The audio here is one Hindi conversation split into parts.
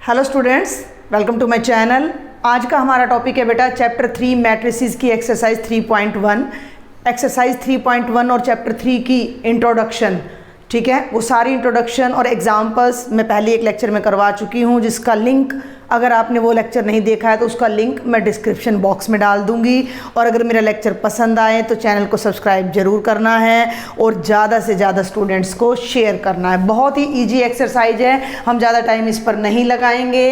Hello students, welcome to my channel. आज का हमारा टॉपिक है बेटा चैप्टर 3 मैट्रिसेस की एक्सरसाइज 3.1। एक्सरसाइज 3.1 और चैप्टर 3 की इंट्रोडक्शन, ठीक है, वो सारी इंट्रोडक्शन और एग्जाम्पल्स मैं पहले एक लेक्चर में करवा चुकी हूँ, जिसका लिंक अगर आपने वो लेक्चर नहीं देखा है तो उसका लिंक मैं डिस्क्रिप्शन बॉक्स में डाल दूँगी। और अगर मेरा लेक्चर पसंद आए तो चैनल को सब्सक्राइब ज़रूर करना है और ज़्यादा से ज़्यादा स्टूडेंट्स को शेयर करना है। बहुत ही ईजी एक्सरसाइज है, हम ज़्यादा टाइम इस पर नहीं लगाएंगे।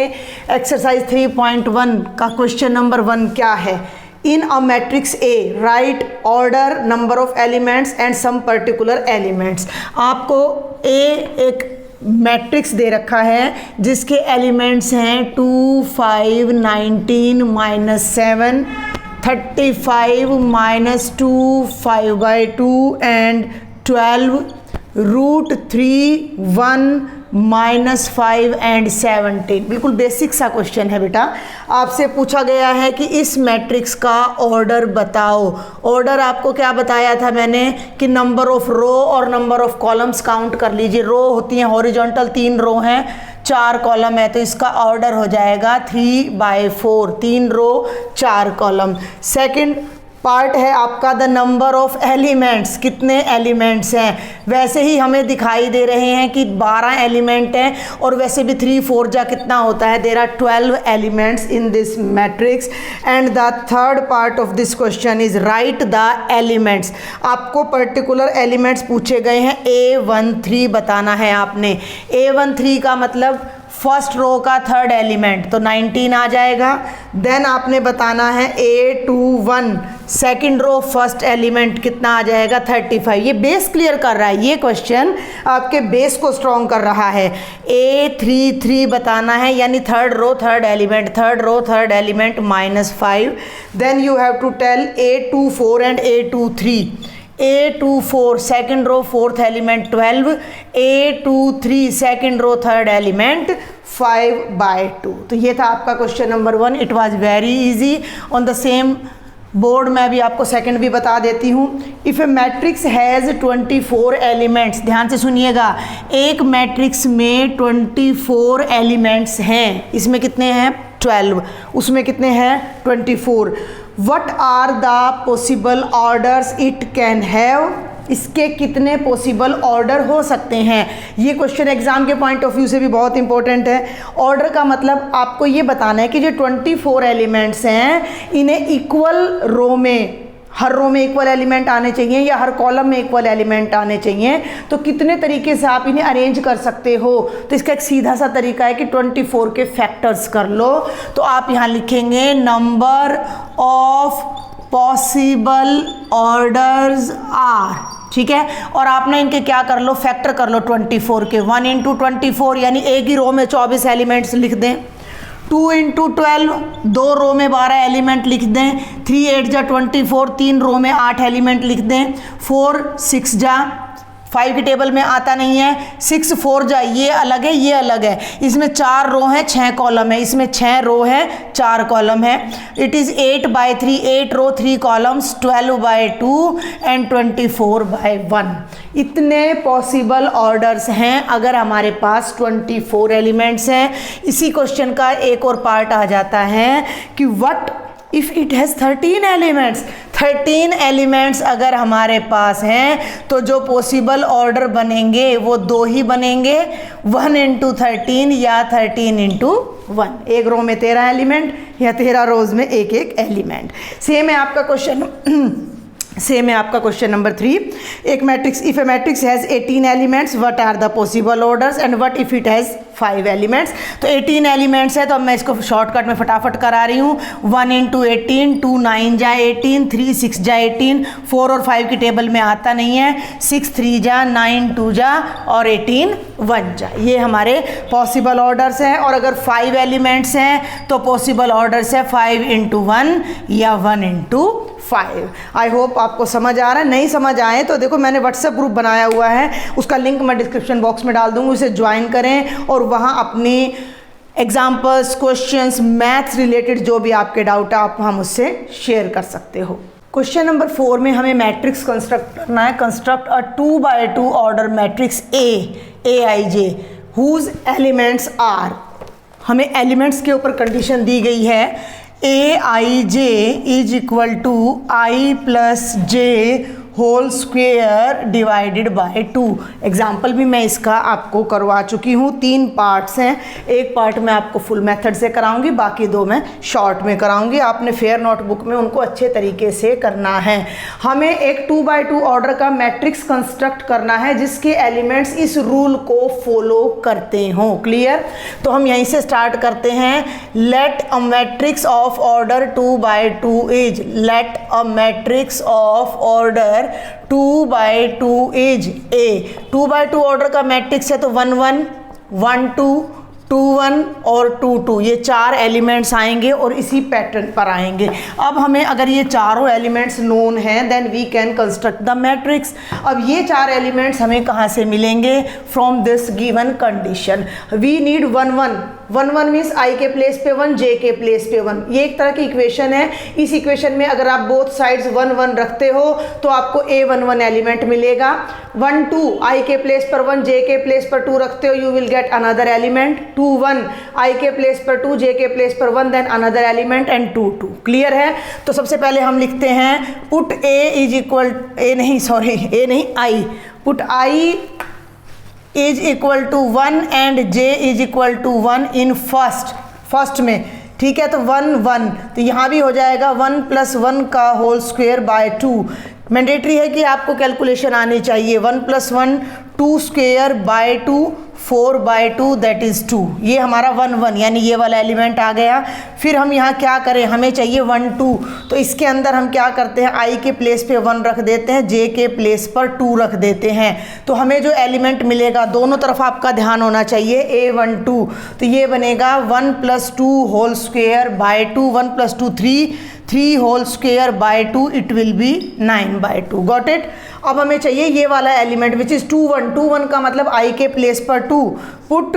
एक्सरसाइज 3.1 का क्वेश्चन नंबर 1 क्या है? In a matrix a write order number of elements and some particular elements. आपको ए एक मैट्रिक्स दे रखा है जिसके एलिमेंट्स हैं 2, 5, 19, -7, 35, -2, 5/2 एंड 12, √3, 1, -5 एंड 17। बिल्कुल बेसिक सा क्वेश्चन है बेटा। आपसे पूछा गया है कि इस मैट्रिक्स का ऑर्डर बताओ। ऑर्डर आपको क्या बताया था मैंने कि नंबर ऑफ रो और नंबर ऑफ कॉलम्स काउंट कर लीजिए। रो होती हैं हॉरिजॉन्टल, 3 रो हैं, 4 कॉलम है, तो इसका ऑर्डर हो जाएगा 3/4, 3 रो 4 कॉलम। सेकंड पार्ट है आपका द नंबर ऑफ एलिमेंट्स, कितने एलिमेंट्स हैं। वैसे ही हमें दिखाई दे रहे हैं कि 12 एलिमेंट हैं, और वैसे भी 3 4 जा कितना होता है, there are 12 elements in this matrix. And the third part of this question is write the elements. आपको पर्टिकुलर एलिमेंट्स पूछे गए हैं, A13 बताना है आपने। A13 का मतलब फर्स्ट रो का थर्ड एलिमेंट, तो 19 आ जाएगा। देन आपने बताना है A21 second row first element कितना आ जाएगा, 35। ये बेस क्लियर कर रहा है, ये क्वेश्चन आपके बेस को स्ट्रॉन्ग कर रहा है। A33 बताना है, यानी third row third element, third row third element -5। Then you have to tell A24 and A23। A24 second row fourth element 12, A23 second row third element 5/2। तो ये था आपका question number 1। It was very easy on the same board. मैं भी आपको सेकंड भी बता देती हूँ। If a matrix has 24 elements, ध्यान से सुनिएगा, एक मैट्रिक्स में 24 एलिमेंट्स हैं। इसमें कितने हैं 12, उसमें कितने हैं 24। What are the possible orders it can have? इसके कितने पॉसिबल ऑर्डर हो सकते हैं? ये क्वेश्चन एग्जाम के पॉइंट ऑफ व्यू से भी बहुत इंपॉर्टेंट है। ऑर्डर का मतलब आपको ये बताना है कि जो 24 एलिमेंट्स हैं इन्हें इक्वल रो में, हर रो में इक्वल एलिमेंट आने चाहिए या हर कॉलम में इक्वल एलिमेंट आने चाहिए। तो कितने तरीके से आप इन्हें अरेंज कर सकते हो? तो इसका एक सीधा सा तरीका है कि 24 के फैक्टर्स कर लो। तो आप यहाँ लिखेंगे number of possible orders are, ठीक है। और आपने इनके क्या कर लो, फैक्टर कर लो 24 के। 1 × 24 यानी एक ही रो में 24 एलिमेंट्स लिख दें। 2 × 12 2 रो में 12 एलिमेंट लिख दें। 3 8 जा 24 3 रो में 8 एलिमेंट लिख दें। 4 6 जा 5 की टेबल में आता नहीं है, 6 4 जा ये अलग है, ये अलग है। इसमें 4 रो हैं 6 कॉलम है, इसमें 6 रो है 4 कॉलम है। It is 8/3, 8 row 3 columns, 12/2 and 24/1। इतने पॉसिबल ऑर्डर्स हैं अगर हमारे पास 24 एलिमेंट्स हैं। इसी क्वेश्चन का एक और पार्ट आ जाता है कि what if it has 13 elements. 13 elements अगर हमारे पास हैं तो जो पॉसिबल ऑर्डर बनेंगे वो 2 ही बनेंगे, 1 × 13 या 13 × 1। एक रो में 13 एलिमेंट या 13 रोज में एक एक एलिमेंट। सेम है आपका क्वेश्चन नंबर 3। एक matrix, if a matrix has 18 elements, what are the possible orders and what if it has 5 elements. तो 18 एलिमेंट्स है तो अब मैं इसको शॉर्टकट में फटाफट करा रही हूँ। 1 × 18, 2 9 जा 18, 3 6 जा 18, 4 और 5 की टेबल में आता नहीं है, 6 3 जा 9 2 जा और 18 1 जा। ये हमारे पॉसिबल ऑर्डर्स हैं। और अगर 5 एलिमेंट्स हैं तो पॉसिबल ऑर्डर्स है 5 × 1 या 1 × 5। आई होप आपको समझ आ रहा है। नहीं समझ आए तो देखो मैंने व्हाट्सएप ग्रुप बनाया हुआ है, उसका लिंक मैं डिस्क्रिप्शन बॉक्स में डाल दूँगी, उसे ज्वाइन करें और वहाँ अपनी एग्जाम्पल्स, क्वेश्चंस, मैथ्स रिलेटेड जो भी आपके डाउट है आप वहाँ मुझसे शेयर कर सकते हो। क्वेश्चन नंबर 4 में हमें मैट्रिक्स कंस्ट्रक्ट करना है। Construct a 2/2 order matrix A, Aij, whose elements are हमें एलिमेंट्स के ऊपर कंडीशन दी गई है a i j is equal to i plus j whole square divided by 2। Example भी मैं इसका आपको करवा चुकी हूँ, 3 पार्ट्स हैं, एक पार्ट मैं आपको फुल मेथड से कराऊंगी, बाकी 2 मैं शॉर्ट में कराऊंगी। आपने फेयर नोटबुक में उनको अच्छे तरीके से करना है। हमें एक 2 by 2 ऑर्डर का मैट्रिक्स कंस्ट्रक्ट करना है जिसके एलिमेंट्स इस रूल को फॉलो करते हों। क्लियर? तो हम यहीं से स्टार्ट करते हैं। Let a matrix of order 2 by 2 is, let a matrix of order 2 by 2 is A. 2 by 2 order का मैट्रिक्स है तो 1 1 1 2 2 1 और 2 2, ये 4 एलिमेंट्स आएंगे और इसी पैटर्न पर आएंगे। अब हमें अगर ये चारों एलिमेंट्स नोन हैं then we can construct the matrix. अब ये 4 एलिमेंट्स हमें कहाँ से मिलेंगे? From this given condition. We need 1 1 1 1 means i के प्लेस पे 1, जे के प्लेस पे 1। ये एक तरह की इक्वेशन है। इस इक्वेशन में अगर आप बोथ साइड्स 1 1 रखते हो तो आपको A11 एलिमेंट मिलेगा। 1 2 आई के प्लेस पर 1, जे के प्लेस पर 2 रखते हो, you will get another element. 2 1 i के प्लेस पर 2, जे के प्लेस पर 1, then another element and 2 2। Clear है? तो सबसे पहले हम लिखते हैं put a is equal i, put i is equal to 1 and j is equal to 1 in first में। ठीक है, तो 1 1, तो यहाँ भी हो जाएगा 1 + 1 का होल स्क्वेयर बाय 2। मैंडेटरी है कि आपको कैलकुलेशन आनी चाहिए। 1 + 1 2 square by 2 4 by 2 that is 2। ये हमारा 1 1 यानी ये वाला एलिमेंट आ गया। फिर हम यहाँ क्या करें? हमें चाहिए 1 2, तो इसके अंदर हम क्या करते हैं? i के प्लेस पे 1 रख देते हैं, j के प्लेस पर 2 रख देते हैं। तो हमें जो एलिमेंट मिलेगा, दोनों तरफ आपका ध्यान होना चाहिए, A12, तो ये बनेगा 1 + 2 whole square by 2, 1 + 2 3 whole square by 2, it will be 9 by 2। Got it? अब हमें चाहिए ये वाला एलिमेंट विच इज़ 2 1। 2 1 का मतलब i के प्लेस पर 2, put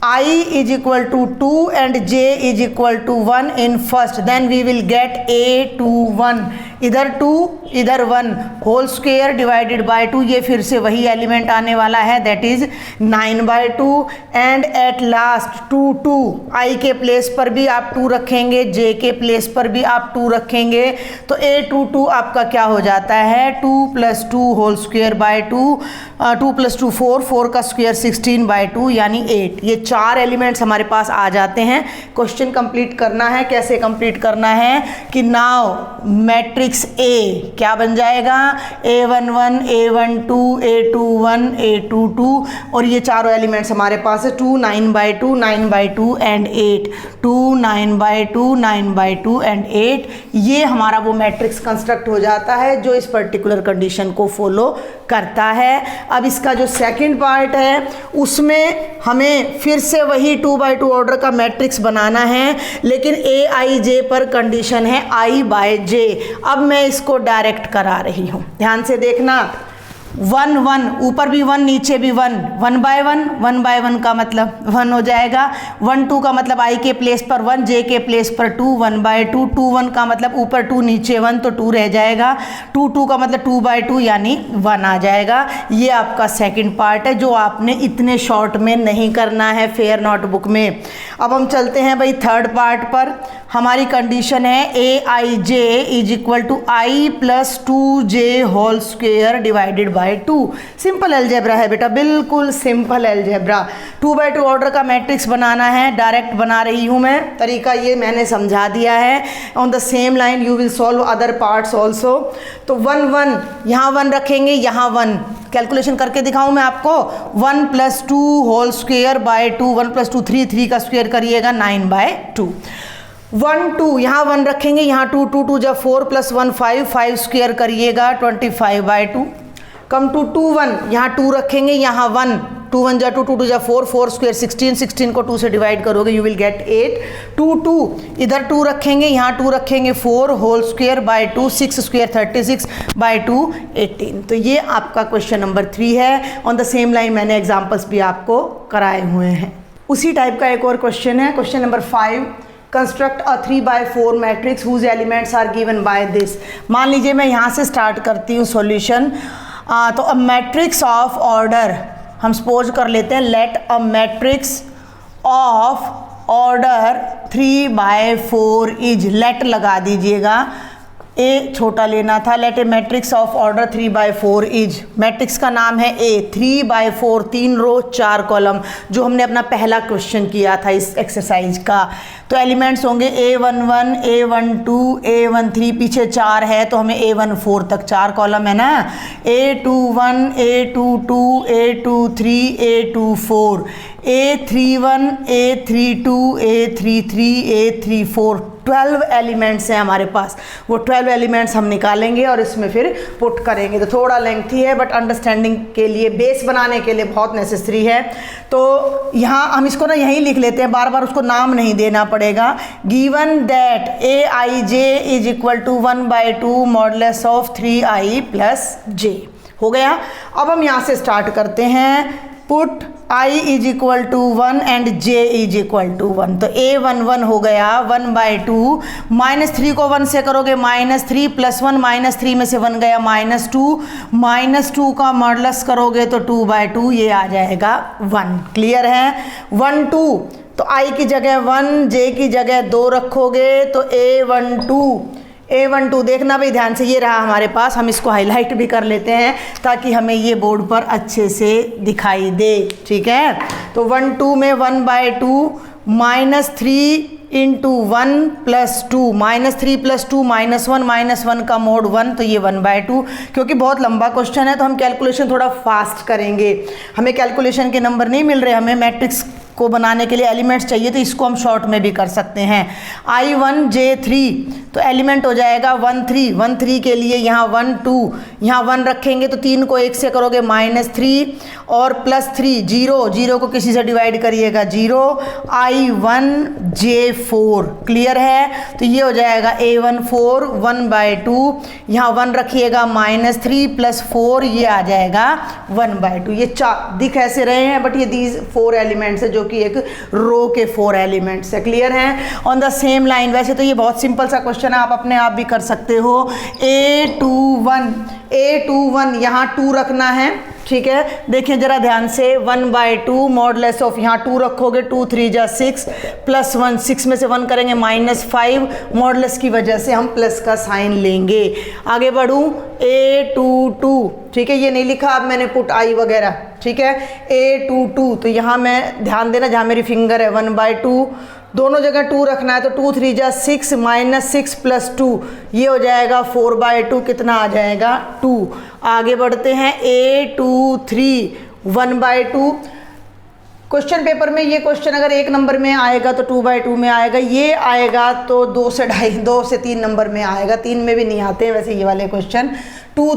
I is equal to 2 and j is equal to 1 in first, then we will get A21। इधर 2 इधर 1 होल स्क्वेयर डिवाइडेड बाय 2, ये फिर से वही एलिमेंट आने वाला है that is 9 by 2 and at last 2 2 i के प्लेस पर भी आप 2 रखेंगे, j के प्लेस पर भी आप 2 रखेंगे, तो A22 आपका क्या हो जाता है? 2 + 2 होल स्क्वेयर बाय 2, 2 + 2 4, 4 का स्क्वेयर 16 by 2 यानी 8। ये 4 एलिमेंट्स हमारे पास आ जाते हैं। क्वेश्चन कंप्लीट करना है। कैसे कंप्लीट करना है कि नाउ मैट्रिक्स A क्या बन जाएगा? A11 A12 A21 A22 और ये चारों एलिमेंट्स हमारे पास है 2 9 by 2 9 by 2 and 8, 2 9 by 2 9 by 2 and 8। ये हमारा वो मैट्रिक्स कंस्ट्रक्ट हो जाता है जो इस पर्टिकुलर कंडीशन को फॉलो करता है। अब इसका जो सेकंड पार्ट है उसमें हमें फिर से वही 2 by 2 ऑर्डर का मैट्रिक्स बनाना है, लेकिन AIJ पर कंडीशन है I by J। अब मैं इसको डायरेक्ट करा रही हूँ, ध्यान से देखना। 1 1 ऊपर भी 1 नीचे भी 1, 1 by 1 का मतलब 1 हो जाएगा। 1 2 का मतलब i के प्लेस पर 1, j के प्लेस पर 2, 1 by 2। 2 1 का मतलब ऊपर 2 नीचे 1 तो 2 रह जाएगा। 2 2 का मतलब 2 by 2 यानी 1 आ जाएगा। ये आपका सेकंड पार्ट है जो आपने इतने शॉर्ट में नहीं करना है फेयर नोटबुक में। अब हम चलते हैं भाई थर्ड पार्ट पर। हमारी कंडीशन है AIJ is equal to I + 2j whole square divided by 2। Simple algebra है बेटा, बिल्कुल सिंपल अलजेब्रा। 2 by 2 ऑर्डर का मैट्रिक्स बनाना है, डायरेक्ट बना रही हूँ मैं। तरीका ये मैंने समझा दिया है। On the same line you will solve other parts also. तो 1 1 यहाँ 1 रखेंगे, यहाँ 1 कैलकुलेशन करके दिखाऊं मैं आपको। 1 + 2 होल स्क्वेयर बाय 2, 1 + 2 3, 3 का स्क्वेयर करिएगा 9 by 2। 1 2 यहाँ 1 रखेंगे, यहाँ 2 2 2 जब 4 + 1 5, 5 स्क्वेयर करिएगा 25 by 2। कम टू 2 1 यहाँ 2 रखेंगे, यहाँ 1, 2 1 जा 2, 2 2 जा 4, 4 स्क्वेयर 16, 16 को 2 से डिवाइड करोगे यू विल गेट 8। 2 2 इधर 2 रखेंगे, यहाँ 2 रखेंगे 4 whole square by 2, 6 square 36 by 2 18। तो ये आपका क्वेश्चन नंबर 3 है। ऑन द सेम लाइन मैंने एग्जाम्पल्स भी आपको कराए हुए हैं। उसी टाइप का एक और क्वेश्चन है, question number 5। Construct a 3 by 4 matrix whose elements are given by this. मान लीजिए मैं यहाँ से स्टार्ट करती हूँ सॉल्यूशन। तो अ मैट्रिक्स ऑफ ऑर्डर हम सपोज कर लेते हैं, let a matrix of order 3/4 is, let लगा दीजिएगा, ए छोटा लेना था, let a matrix of order 3/4 is, matrix का नाम है ए, 3/4, 3 रो 4 कॉलम, जो हमने अपना पहला क्वेश्चन किया था इस एक्सरसाइज का। तो एलिमेंट्स होंगे A11, A12, A13, पीछे 4 है तो हमें A14 तक 4 कॉलम है ना, A21, A22, A23, A24, A31, A32, A33, A34, 12 elements हैं हमारे पास। वो 12 एलिमेंट्स हम निकालेंगे और इसमें फिर पुट करेंगे। तो थोड़ा लेंथी है बट अंडरस्टैंडिंग के लिए, बेस बनाने के लिए बहुत नेसेसरी है। तो यहाँ हम इसको ना यहीं लिख लेते हैं, बार बार उसको नाम नहीं देना पड़ेगा। Given that Aij is equal to 1/2 मॉडुलस ऑफ 3i प्लस j, हो गया। अब हम यहाँ से स्टार्ट करते हैं। Put i is equal to 1 and j is equal to 1। तो A11 हो गया 1/2, -3 को 1 से करोगे -3 + 1, -3 में से 1 गया -2 का मॉडुलस करोगे तो 2/2, ये आ जाएगा 1। क्लियर है? 1 2, तो i की जगह 1, j की जगह 2 रखोगे तो A12 देखना भाई ध्यान से, ये रहा हमारे पास। हम इसको हाईलाइट भी कर लेते हैं ताकि हमें ये बोर्ड पर अच्छे से दिखाई दे, ठीक है। तो 1 2 में 1/2 -3 × 1 + 2, -3 + 2 -1 -1 का मोड 1, तो ये 1/2। क्योंकि बहुत लंबा क्वेश्चन है तो हम कैलकुलेशन थोड़ा फास्ट करेंगे, हमें कैलकुलेशन के नंबर नहीं मिल रहे, हमें मैट्रिक्स को बनाने के लिए एलिमेंट्स चाहिए, तो इसको हम शॉर्ट में भी कर सकते हैं। I1 J3, तो एलिमेंट हो जाएगा 1 3, 1 3 के लिए यहाँ 1 2, यहाँ 1 रखेंगे तो 3 को 1 से करोगे -3 और +3, 0 को किसी से डिवाइड करिएगा 0, I1 J4। क्लियर है? तो ये हो जाएगा A14 1/2, यहाँ 1 रखिएगा -3 + 4, ये आ जाएगा 1/2। ये दिख ऐसे रहे हैं बट ये दीज 4 एलिमेंट्स है जो कि एक रो के 4 एलिमेंट्स है। क्लियर है? ऑन द सेम लाइन, वैसे तो ये बहुत सिंपल सा क्वेश्चन है, आप अपने आप भी कर सकते हो। A21 यहाँ 2 रखना है, ठीक है। देखिए जरा ध्यान से, 1/2 मॉडुलस ऑफ, यहाँ 2 रखोगे 2 3 जा 6 + 1, 6 में से 1 करेंगे -5, मॉडुलस की वजह से हम प्लस का साइन लेंगे। आगे बढ़ूँ, A22, ठीक है, ये नहीं लिखा अब मैंने पुट आई वगैरह, ठीक है। A22, तो यहाँ मैं ध्यान देना जहाँ मेरी फिंगर है 1/2, दोनों जगह 2 रखना है तो 2 3 जा 6 -6 + 2, ये हो जाएगा 4/2, कितना आ जाएगा 2। आगे बढ़ते हैं, A23 1/2। क्वेश्चन पेपर में ये क्वेश्चन अगर 1 नंबर में आएगा तो 2/2 में आएगा, ये आएगा तो 2 से 3 नंबर में आएगा, 3 में भी नहीं आते हैं वैसे ये वाले क्वेश्चन। 2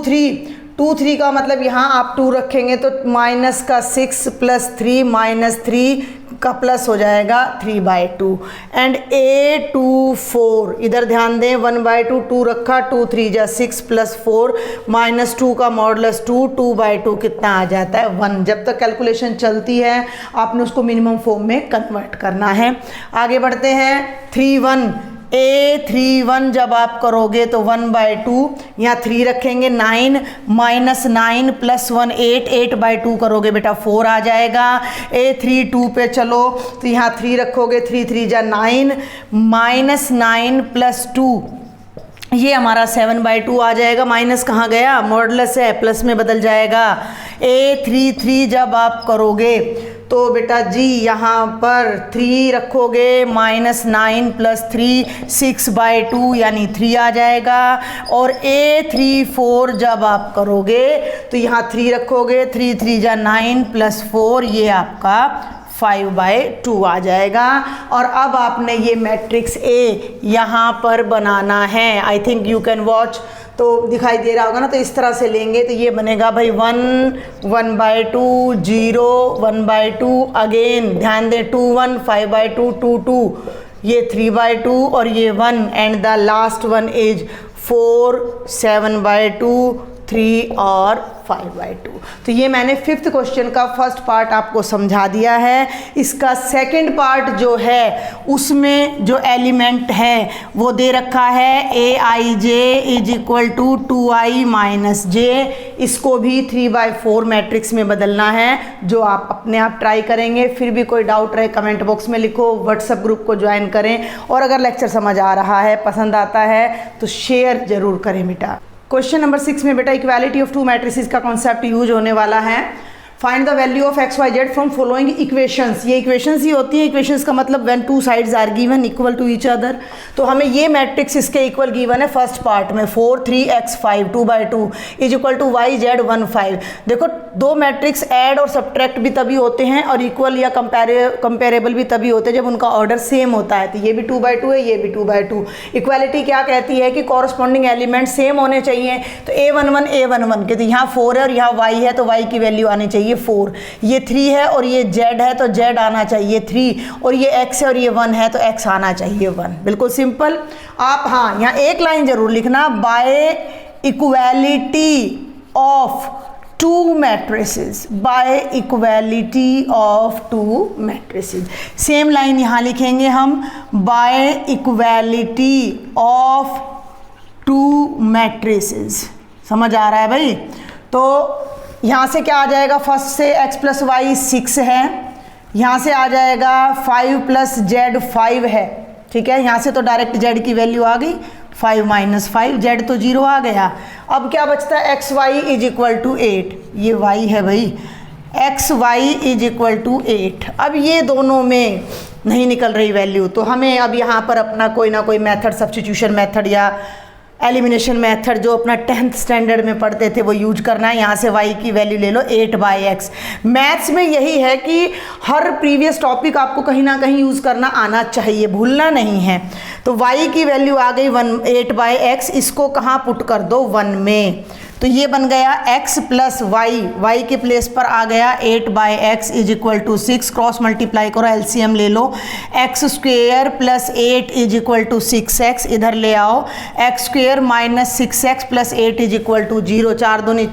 3 का मतलब यहाँ आप 2 रखेंगे तो -6 + 3 -3 का प्लस हो जाएगा 3/2। एंड A24, इधर ध्यान दें, 1/2 2 रखा, 2 3 जा 6 + 4 -2 का मॉडुलस 2, 2/2 कितना आ जाता है 1। जब तक कैलकुलेशन चलती है आपने उसको मिनिमम फॉर्म में कन्वर्ट करना है। आगे बढ़ते हैं, 31 A31 जब आप करोगे तो 1/2, यहाँ 3 रखेंगे 9 -9 + 1 8, 8/2 करोगे बेटा 4 आ जाएगा। A32 पे चलो तो यहाँ 3 रखोगे, 3 3 जा 9 -9 + 2, ये हमारा 7/2 आ जाएगा। माइनस कहाँ गया, मॉडुलस है, प्लस में बदल जाएगा। A33 जब आप करोगे तो बेटा जी यहाँ पर 3 रखोगे, -9 + 3 6/2 यानी 3 आ जाएगा। और A34 जब आप करोगे तो यहाँ 3 रखोगे, 3 3 जा 9 + 4, ये आपका 5/2 आ जाएगा। और अब आपने ये मैट्रिक्स A यहाँ पर बनाना है। I think you can watch, तो दिखाई दे रहा होगा ना, तो इस तरह से लेंगे तो ये बनेगा भाई 1 1/2 0 1/2, अगेन ध्यान दें 2 1 5/2 2 2, ये 3/2 और ये 1, and the last one is 4 7/2 3 और 5/2। तो ये मैंने 5th क्वेश्चन का फर्स्ट पार्ट आपको समझा दिया है। इसका सेकंड पार्ट जो है उसमें जो एलिमेंट है वो दे रखा है aij is equal to 2i minus j। इसको भी 3/4 मैट्रिक्स में बदलना है, जो आप अपने आप ट्राई करेंगे। फिर भी कोई डाउट रहे कमेंट बॉक्स में लिखो, व्हाट्सएप ग्रुप को ज्वाइन करें, और अगर लेक्चर समझ आ रहा है, पसंद आता है तो शेयर जरूर करें बेटा। क्वेश्चन नंबर 6 में बेटा इक्वालिटी ऑफ टू मैट्रिसेस का कॉन्सेप्ट यूज होने वाला है। Find the value of x y z from following equations. ये इक्वेशंस ही होती हैं। इक्वेशंस का मतलब when two sides are given equal to each other. तो हमें ये मैट्रिक्स इसके इक्वल गिवन है फर्स्ट पार्ट में 4 3 x 5 2/2 is equal to y z 1 5। देखो दो मैट्रिक्स ऐड और सब्ट्रैक्ट भी तभी होते हैं और इक्वल या कंपेरेबल भी तभी होते हैं जब उनका ऑर्डर सेम होता है। तो ये भी 2/2 है, ये भी 2/2। इक्वालिटी क्या कहती है कि कॉरस्पॉन्डिंग एलिमेंट सेम होने चाहिए। तो a11 a11 के, तो यहाँ 4 है और यहाँ y है, तो y की वैल्यू आनी चाहिए 4। ये 3 है और ये z है, तो z आना चाहिए 3, और ये x है और ये 1 है, तो x आना चाहिए 1। बिल्कुल सिंपल। आप हाँ यहाँ एक लाइन जरूर लिखना, by equality of two matrices, by equality of two matrices. Same line यहाँ लिखेंगे हम, by equality of two matrices. समझ आ रहा है भाई? तो यहाँ से क्या आ जाएगा, फर्स्ट से x प्लस वाई 6 है, यहाँ से आ जाएगा 5 प्लस जेड 5 है। ठीक है, यहाँ से तो डायरेक्ट z की वैल्यू आ गई 5 माइनस 5, z तो 0 आ गया। अब क्या बचता है, x y is equal to 8। ये y है भाई, x y is equal to 8। अब ये दोनों में नहीं निकल रही वैल्यू, तो हमें अब यहाँ पर अपना कोई ना कोई मेथड, सब्स्टिट्यूशन मेथड या एलिमिनेशन मेथड जो अपना 10th स्टैंडर्ड में पढ़ते थे वो यूज करना है। यहाँ से y की वैल्यू ले लो 8/x। मैथ्स में यही है कि हर प्रीवियस टॉपिक आपको कहीं ना कहीं यूज़ करना आना चाहिए, भूलना नहीं है। तो y की वैल्यू आ गई 8/x, इसको कहाँ पुट कर दो 1 में, तो ये बन गया x प्लस y के प्लेस पर आ गया 8/x is equal to 6। Cross multiply करो, एलसीएम ले लो, x square plus 8 is equal to 6x, इधर ले आओ, x square minus 6x plus 8 is equal to 0। 4 दूनी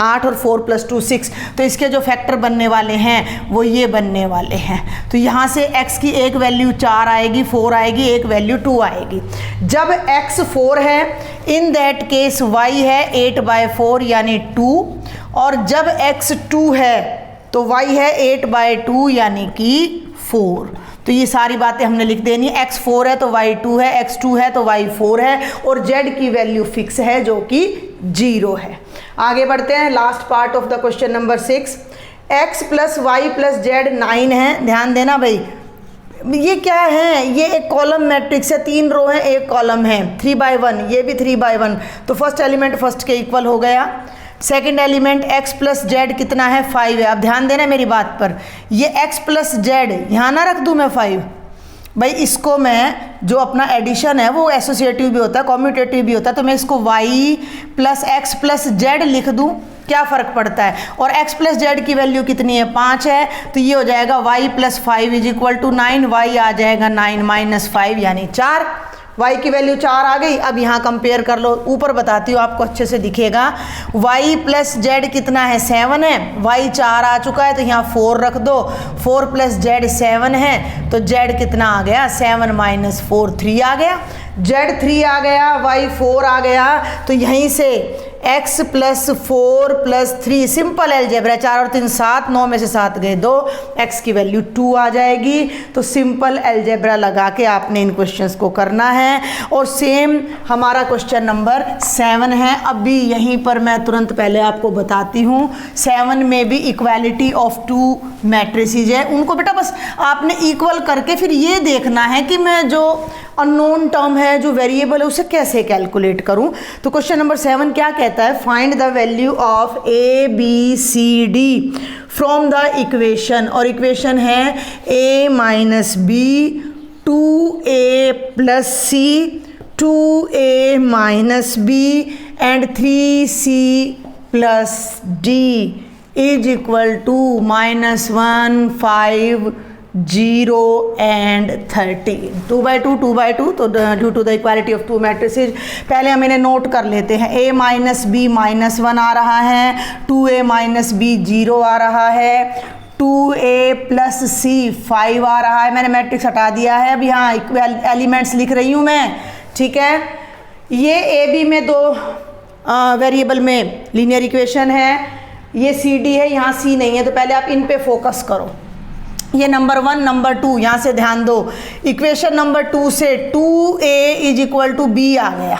8 और 4 प्लस 2 6। तो इसके जो फैक्टर बनने वाले हैं वो ये बनने वाले हैं। तो यहाँ से x की एक वैल्यू 4 आएगी, 4 आएगी, एक वैल्यू 2 आएगी। जब x 4 है, इन दैट केस y है 8/4 यानी 2, और जब x 2 है तो y है 8/2 यानी कि 4। तो ये सारी बातें हमने लिख देनी है। x 4 है तो y 2 है, x 2 है तो y 4 है, और z की वैल्यू फिक्स है जो कि 0 है। आगे बढ़ते हैं, last part of the question number 6। x plus y plus z 9 है। ध्यान देना भाई, ये क्या है, ये एक कॉलम मैट्रिक्स है, 3 रो है, एक कॉलम है, 3/1, ये भी 3/1। तो फर्स्ट एलिमेंट फर्स्ट के इक्वल हो गया। Second element x plus Z कितना है, 5 है। अब ध्यान देना मेरी बात पर, ये x प्लस जेड यहाँ ना रख दूँ मैं 5, भाई इसको मैं जो अपना एडिशन है वो एसोसिएटिव भी होता है, कॉम्यूटेटिव भी होता है, तो मैं इसको y plus x plus z लिख दूँ, क्या फ़र्क पड़ता है। और x प्लस जेड की वैल्यू कितनी है, 5 है, तो ये हो जाएगा y plus 5 is equal to 9। y आ जाएगा 9 माइनस 5 यानी 4। y की वैल्यू 4 आ गई। अब यहाँ कंपेयर कर लो, ऊपर बताती हूँ आपको अच्छे से दिखेगा। y प्लस जेड कितना है, 7 है, y 4 आ चुका है तो यहाँ 4 रख दो, 4 प्लस जेड 7 है, तो z कितना आ गया, 7 माइनस 4 3 आ गया, z 3 आ गया, y 4 आ गया। तो यहीं से x plus 4 plus 3 simple algebra, 4 और 3 7, 9 में से 7 गए 2, x की वैल्यू 2 आ जाएगी। तो सिंपल एलजेब्रा लगा के आपने इन क्वेश्चंस को करना है। और सेम हमारा क्वेश्चन नंबर 7 है। अभी यहीं पर मैं तुरंत पहले आपको बताती हूँ, 7 में भी इक्वालिटी ऑफ टू मैट्रिसेस है। उनको बेटा बस आपने इक्वल करके फिर ये देखना है कि मैं जो अननोन टर्म है, जो वेरिएबल है, उसे कैसे कैलकुलेट करूं। तो क्वेश्चन नंबर 7 क्या कहता है, find the value of a b c d from the equation, और इक्वेशन है a minus b 2a plus c 2a minus b and 3c plus d is equal to -1 5 0 and 13, 2 by 2, 2 by 2, तो due to the equality of two matrices पहले हम इन्हें नोट कर लेते हैं। a माइनस बी माइनस 1 आ रहा है, 2a माइनस बी 0 आ रहा है, 2a प्लस सी 5 आ रहा है। मैंने मैट्रिक्स हटा दिया है, अब यहाँ एलिमेंट्स लिख रही हूँ मैं, ठीक है। ये ए बी में दो वेरिएबल में लीनियर इक्वेशन है, ये सी डी है, यहाँ सी नहीं है, तो पहले आप इन पे फोकस करो। ये नंबर 1 नंबर 2 यहाँ से ध्यान दो। इक्वेशन नंबर 2 से 2a is equal to B आ गया,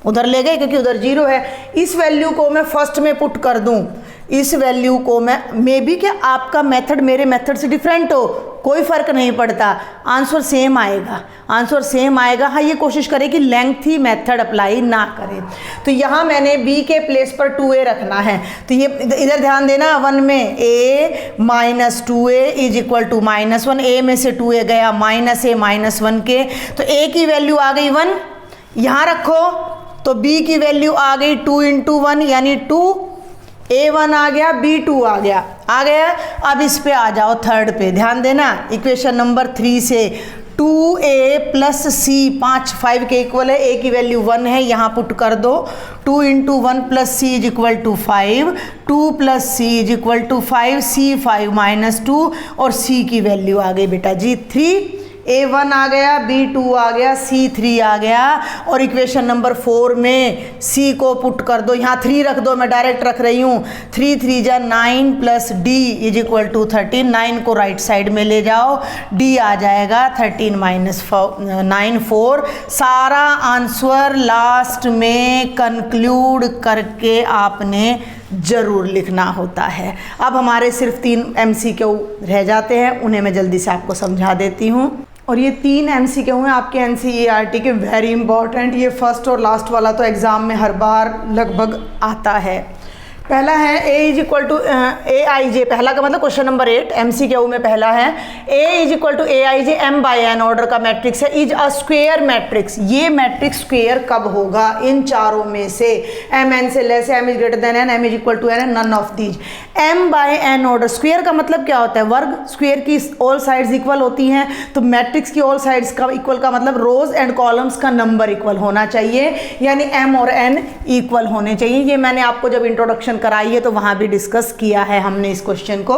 उधर ले गए क्योंकि उधर 0 है। इस वैल्यू को मैं फर्स्ट में पुट कर दूं, इस वैल्यू को मैं मे बी कि आपका मेथड मेरे मेथड से डिफरेंट हो, कोई फ़र्क नहीं पड़ता, आंसर सेम आएगा, आंसर सेम आएगा। हाँ, ये कोशिश करें कि लेंथी मेथड अप्लाई ना करें। तो यहाँ मैंने b के प्लेस पर 2a रखना है, तो ये इधर ध्यान देना। 1 में a minus 2a is equal to -1, a में से 2a गया माइनस a माइनस 1 के, तो a की वैल्यू आ गई 1, यहाँ रखो, तो b की वैल्यू आ गई 2 इंटू 1 यानी 2, a1 आ गया, b2 आ गया। अब इस पे आ जाओ थर्ड पे, ध्यान देना। इक्वेशन नंबर 3 से 2a प्लस सी 5 के इक्वल है, a की वैल्यू 1 है, यहाँ पुट कर दो। 2 into 1 plus c is equal to 5, 2 plus c is equal to 5, c 5 minus 2, और c की वैल्यू आ गई बेटा जी 3, a1 आ गया, b2 आ गया, c3 आ गया। और इक्वेशन नंबर 4 में c को पुट कर दो, यहाँ 3 रख दो, मैं डायरेक्ट रख रही हूँ। 3 3 जा 9 plus d is equal to 13, 9 को राइट साइड में ले जाओ, d आ जाएगा 13 माइनस 9 4। सारा आंसर लास्ट में कंक्लूड करके आपने ज़रूर लिखना होता है। अब हमारे सिर्फ 3 MCQ रह जाते हैं, उन्हें मैं जल्दी से आपको समझा देती हूँ। और ये 3 MCQ हैं आपके NCERT के, वेरी इंपॉर्टेंट। ये फर्स्ट और लास्ट वाला तो एग्ज़ाम में हर बार लगभग आता है। पहला है a is equal to aij, पहला का मतलब क्वेश्चन नंबर 8 MCQ में पहला है a is equal to aij m by n order का मैट्रिक्स है, इज अ स्क्वेयर मैट्रिक्स। ये मैट्रिक्स स्क्वेयर कब होगा? इन चारों में से m n से लेस है, m is greater than n, m is equal to n, none of these. m by n order, square का मतलब क्या होता है? वर्ग। स्क्वेयर की ऑल साइड्स इक्वल होती हैं, तो मैट्रिक्स की ऑल साइड्स का इक्वल का मतलब रोज एंड कॉलम्स का नंबर इक्वल होना चाहिए, यानी m और n इक्वल होने चाहिए। ये मैंने आपको जब इंट्रोडक्शन कराई है तो वहां भी डिस्कस किया है हमने इस क्वेश्चन को।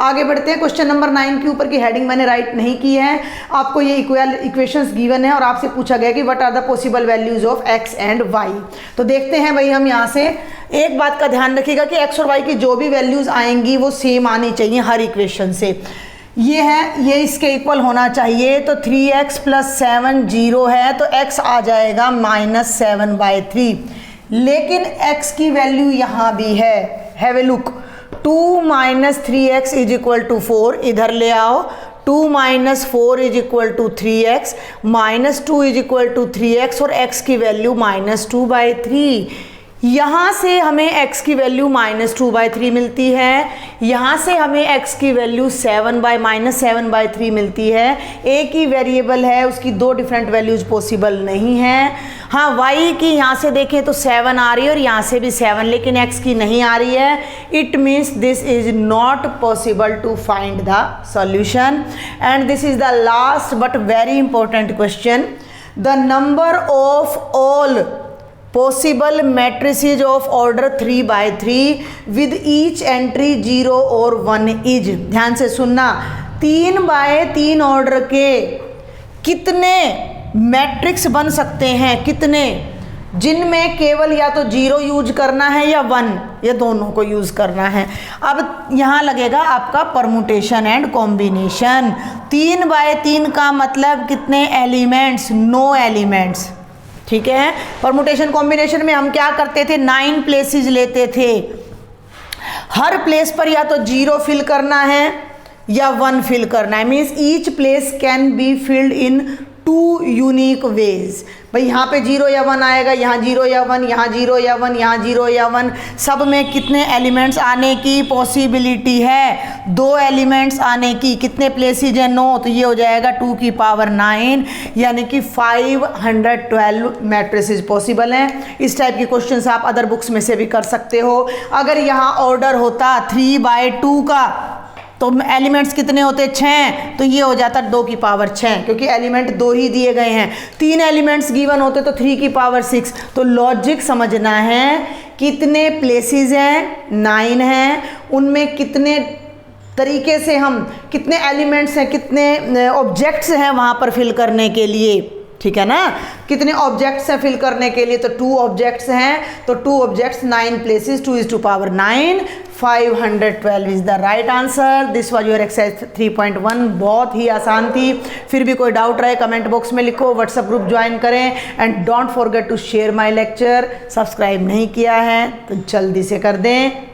आगे बढ़ते हैं। क्वेश्चन नंबर 9 के ऊपर की हेडिंग मैंने राइट नहीं की है। आपको ये इक्वेशंस गिवन है और आपसे पूछा गया कि what are the possible values of x and y। तो देखते हैं भाई, हम यहाँ से एक बात का ध्यान रखिएगा कि x और y की जो भी वैल्यूज आएंगी वो सेम आनी चाहिए हर इक्वेशन से। ये है, ये इसके इक्वल होना चाहिए। तो 3x प्लस 7 0 है, तो x आ जाएगा -7/3। लेकिन x की वैल्यू यहाँ भी है, have a look. 2 minus 3x is equal to 4, इधर ले आओ। 2 minus 4 is equal to 3x, -2 is equal to 3x, और x की वैल्यू -2/3। यहाँ से हमें x की वैल्यू -2/3 मिलती है, यहाँ से हमें x की वैल्यू -7/3 मिलती है। a की वेरिएबल है, उसकी 2 डिफरेंट वैल्यूज पॉसिबल नहीं है। हाँ, y की यहाँ से देखें तो 7 आ रही है और यहाँ से भी 7, लेकिन x की नहीं आ रही है। It means this is not possible to find the solution. And this is the last but very important question. The number of all possible matrices of order 3/3 with each entry 0 और 1 is। ध्यान से सुनना, 3/3 ऑर्डर के कितने मैट्रिक्स बन सकते हैं? कितने? जिनमें केवल या तो 0 यूज करना है या 1, ये दोनों को यूज करना है। अब यहाँ लगेगा आपका परमुटेशन एंड कॉम्बिनेशन। 3/3 का मतलब कितने एलिमेंट्स? 9 एलिमेंट्स, ठीक है। परमुटेशन कॉम्बिनेशन में हम क्या करते थे? 9 प्लेसेस लेते थे। हर प्लेस पर या तो 0 फिल करना है या 1 फिल करना है। Means each place can be filled in 2 unique ways. भाई यहाँ पे 0 या 1 आएगा, यहाँ 0 या 1, यहाँ 0 या 1, यहाँ 0 या 1। सब में कितने एलिमेंट्स आने की पॉसिबिलिटी है? 2 एलिमेंट्स आने की। कितने प्लेसेज है? 9, तो ये हो जाएगा 2 की पावर 9, यानी कि 512 मैट्रिसेस पॉसिबल हैं। इस टाइप के क्वेश्चंस आप अदर बुक्स में से भी कर सकते हो। अगर यहाँ ऑर्डर होता 3/2 का, तो एलिमेंट्स कितने होते 6, तो ये हो जाता 2 की पावर 6, क्योंकि एलिमेंट 2 ही दिए गए हैं। 3 एलिमेंट्स गिवन होते तो 3 की पावर 6। तो लॉजिक समझना है, कितने प्लेसेस हैं 9 हैं, उनमें कितने तरीके से हम, कितने एलिमेंट्स हैं, कितने ऑब्जेक्ट्स हैं वहाँ पर फिल करने के लिए, ठीक है ना, कितने ऑब्जेक्ट्स हैं फिल करने के लिए, तो 2 ऑब्जेक्ट्स हैं, तो 2 objects 9 places, 2 is to power 9, 512 is the right answer. This was your exercise 3.1। बहुत ही आसान थी। फिर भी कोई डाउट रहे कमेंट बॉक्स में लिखो, व्हाट्सएप ग्रुप ज्वाइन करें, and don't forget to share my lecture. Subscribe नहीं किया है तो जल्दी से कर दें।